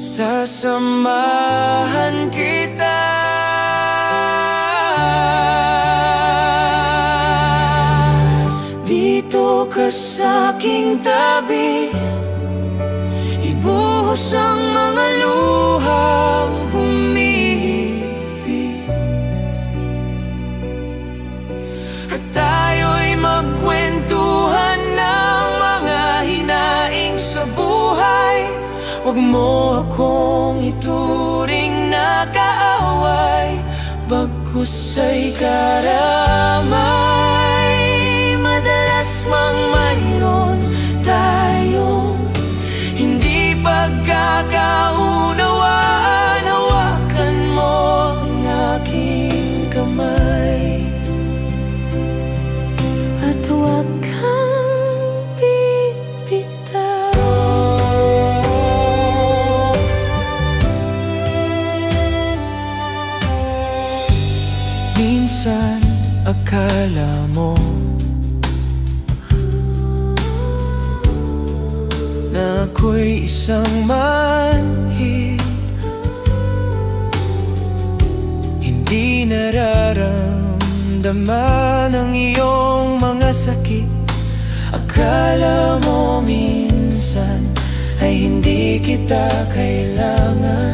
Sasamahan kita. Dito ka sa'king tabi, ibuhos ang mga luhang humihipit, at tayo'y magkwentuhan ng mga hinaing sa buhay. Huwag mo akong ituring na kaaway, bagkus ay karamay. Madalas mang mayroon tayong hindi pagkakaunawaan. Hawakan mo ang aking kamay at huwag kang bibitaw. Minsan akala mo na ako'y isang manhid, hindi nararamdaman ang iyong mga sakit. Akala mo minsan ay hindi kita kailangan.